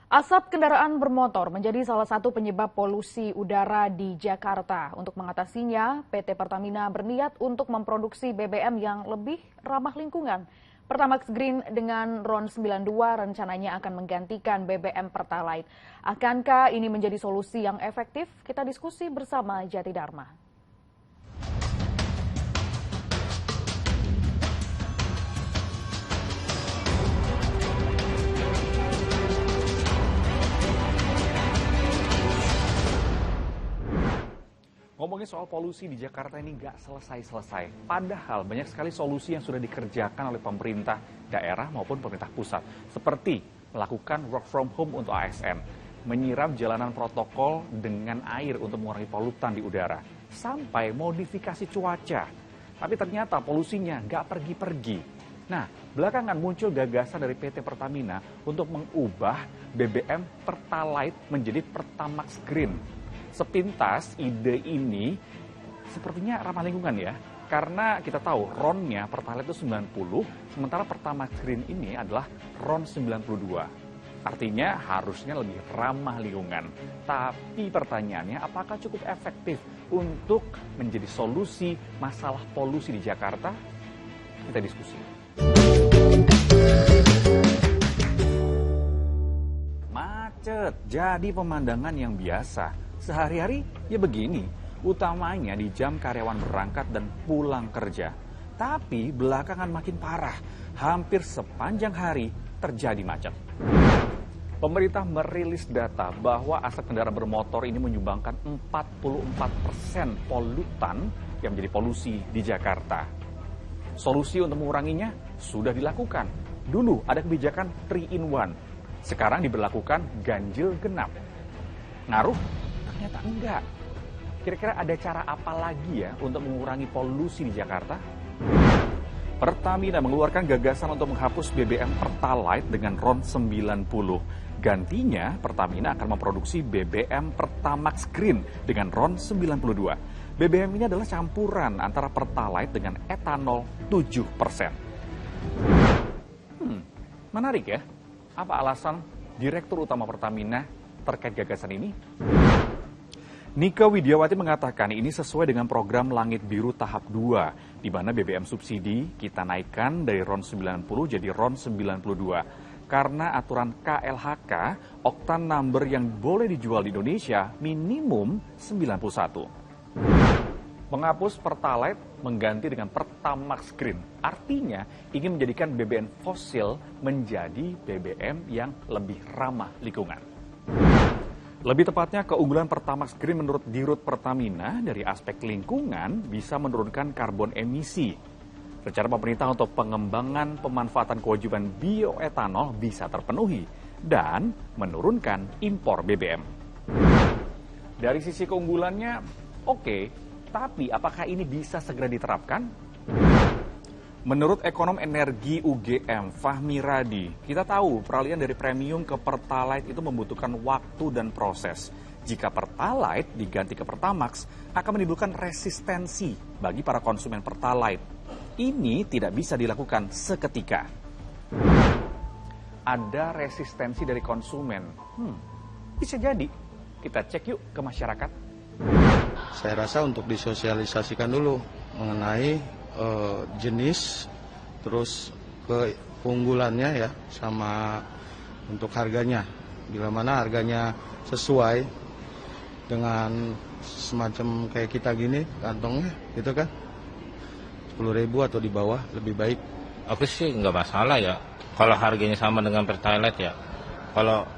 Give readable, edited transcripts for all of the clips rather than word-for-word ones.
Asap kendaraan bermotor menjadi salah satu penyebab polusi udara di Jakarta. Untuk mengatasinya, PT Pertamina berniat untuk memproduksi BBM yang lebih ramah lingkungan. Pertamax Green dengan RON 92 rencananya akan menggantikan BBM Pertalite. Akankah ini menjadi solusi yang efektif? Kita diskusi bersama Jati Dharma. Ngomongin soal polusi di Jakarta ini nggak selesai-selesai. Padahal banyak sekali solusi yang sudah dikerjakan oleh pemerintah daerah maupun pemerintah pusat. Seperti melakukan work from home untuk ASN, menyiram jalanan protokol dengan air untuk mengurangi polutan di udara, sampai modifikasi cuaca. Tapi ternyata polusinya nggak pergi-pergi. Nah, belakangan muncul gagasan dari PT Pertamina untuk mengubah BBM Pertalite menjadi Pertamax Green. Sepintas ide ini sepertinya ramah lingkungan ya. Karena kita tahu RON-nya Pertalite itu 90, sementara Pertamax Green ini adalah RON 92. Artinya harusnya lebih ramah lingkungan. Tapi pertanyaannya apakah cukup efektif untuk menjadi solusi masalah polusi di Jakarta? Kita diskusi. Macet jadi pemandangan yang biasa. Sehari-hari ya begini, utamanya di jam karyawan berangkat dan pulang kerja. Tapi belakangan makin parah, hampir sepanjang hari terjadi macet. Pemerintah merilis data bahwa asap kendaraan bermotor ini menyumbangkan 44% polutan yang menjadi polusi di Jakarta. Solusi untuk menguranginya sudah dilakukan. Dulu ada kebijakan 3-in-1, sekarang diberlakukan ganjil genap. Ngaruh? Ternyata enggak. Kira-kira ada cara apa lagi ya untuk mengurangi polusi di Jakarta? Pertamina mengeluarkan gagasan untuk menghapus BBM Pertalite dengan RON 90. Gantinya, Pertamina akan memproduksi BBM Pertamax Green dengan RON 92. BBM ini adalah campuran antara Pertalite dengan etanol 7%. Menarik ya. Apa alasan Direktur Utama Pertamina terkait gagasan ini? Nika Widiawati mengatakan ini sesuai dengan program Langit Biru tahap 2, di mana BBM subsidi kita naikkan dari RON 90 jadi RON 92. Karena aturan KLHK, oktan number yang boleh dijual di Indonesia minimum 91. Menghapus Pertalite mengganti dengan Pertamax Green, artinya ingin menjadikan BBM fosil menjadi BBM yang lebih ramah lingkungan. Lebih tepatnya, keunggulan Pertamax Green menurut Dirut Pertamina dari aspek lingkungan bisa menurunkan karbon emisi. Rencana pemerintah untuk pengembangan pemanfaatan kewajiban bioetanol bisa terpenuhi dan menurunkan impor BBM. Dari sisi keunggulannya, oke, tapi apakah ini bisa segera diterapkan? Menurut ekonom energi UGM, Fahmi Radi, kita tahu peralihan dari premium ke Pertalite itu membutuhkan waktu dan proses. Jika Pertalite diganti ke Pertamax, akan menimbulkan resistensi bagi para konsumen Pertalite. Ini tidak bisa dilakukan seketika. Ada resistensi dari konsumen. Bisa jadi. Kita cek yuk ke masyarakat. Saya rasa untuk disosialisasikan dulu mengenai jenis, terus keunggulannya ya, sama untuk harganya. Bila mana harganya sesuai dengan semacam kayak kita gini kantongnya, gitu kan, 10.000 atau di bawah lebih baik. Aku sih nggak masalah ya, kalau harganya sama dengan Pertalite ya. Kalau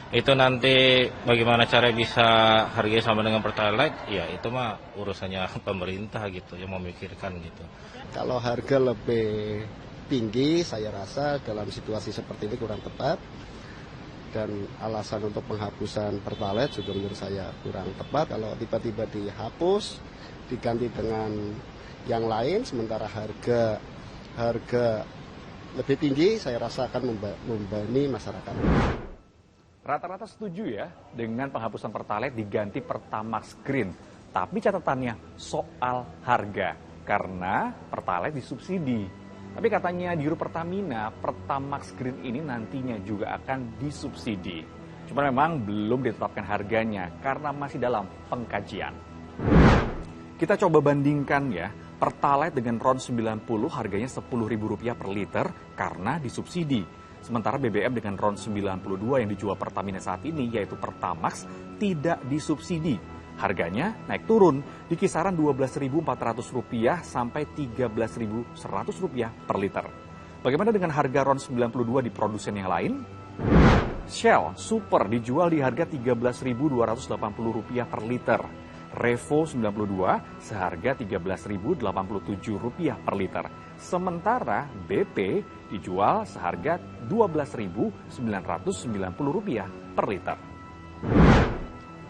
itu nanti bagaimana cara bisa harganya sama dengan Pertalite, ya itu mah urusannya pemerintah gitu, yang memikirkan gitu. Kalau harga lebih tinggi, saya rasa dalam situasi seperti ini kurang tepat. Dan alasan untuk penghapusan Pertalite juga menurut saya kurang tepat. Kalau tiba-tiba dihapus, diganti dengan yang lain, sementara harga lebih tinggi, saya rasa akan membebani masyarakat. Rata-rata setuju ya dengan penghapusan Pertalite diganti Pertamax Green. Tapi catatannya soal harga, karena Pertalite disubsidi. Tapi katanya Dirut Pertamina, Pertamax Green ini nantinya juga akan disubsidi. Cuma memang belum ditetapkan harganya karena masih dalam pengkajian. Kita coba bandingkan ya, Pertalite dengan RON 90 harganya Rp10.000 per liter karena disubsidi. Sementara BBM dengan RON 92 yang dijual Pertamina saat ini, yaitu Pertamax, tidak disubsidi. Harganya naik turun di kisaran Rp12.400 sampai Rp13.100 per liter. Bagaimana dengan harga RON 92 di produsen yang lain? Shell Super dijual di harga Rp13.280 per liter. Revo 92 seharga Rp13.087 per liter. Sementara BP dijual seharga Rp12.990 per liter.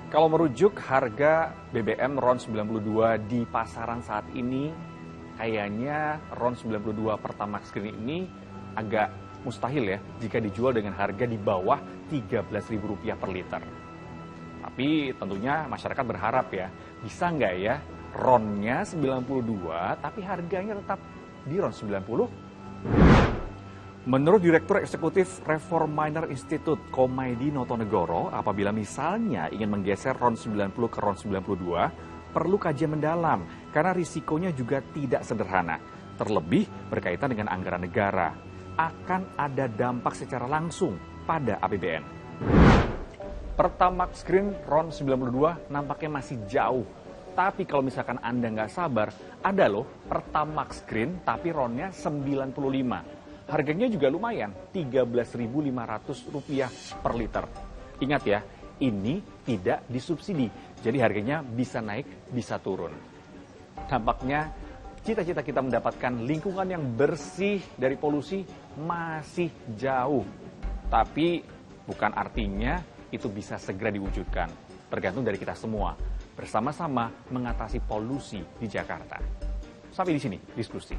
Kalau merujuk harga BBM RON 92 di pasaran saat ini, kayaknya RON 92 Pertamax Green ini agak mustahil ya jika dijual dengan harga di bawah Rp13.000 per liter. Tapi tentunya masyarakat berharap ya, bisa nggak ya RON-nya 92 tapi harganya tetap di RON 90? Menurut Direktur Eksekutif Reforminer Institute Komaydi Notonegoro, apabila misalnya ingin menggeser RON 90 ke RON 92, perlu kajian mendalam karena risikonya juga tidak sederhana. Terlebih berkaitan dengan anggaran negara. Akan ada dampak secara langsung pada APBN. Pertamax Green RON 92 nampaknya masih jauh. Tapi kalau misalkan Anda nggak sabar, ada loh Pertamax Green tapi RON-nya 95. Harganya juga lumayan, Rp13.500 per liter. Ingat ya, ini tidak disubsidi. Jadi harganya bisa naik, bisa turun. Dampaknya, cita-cita kita mendapatkan lingkungan yang bersih dari polusi masih jauh. Tapi bukan artinya itu bisa segera diwujudkan. Tergantung dari kita semua. Bersama-sama mengatasi polusi di Jakarta. Sampai di sini diskusi.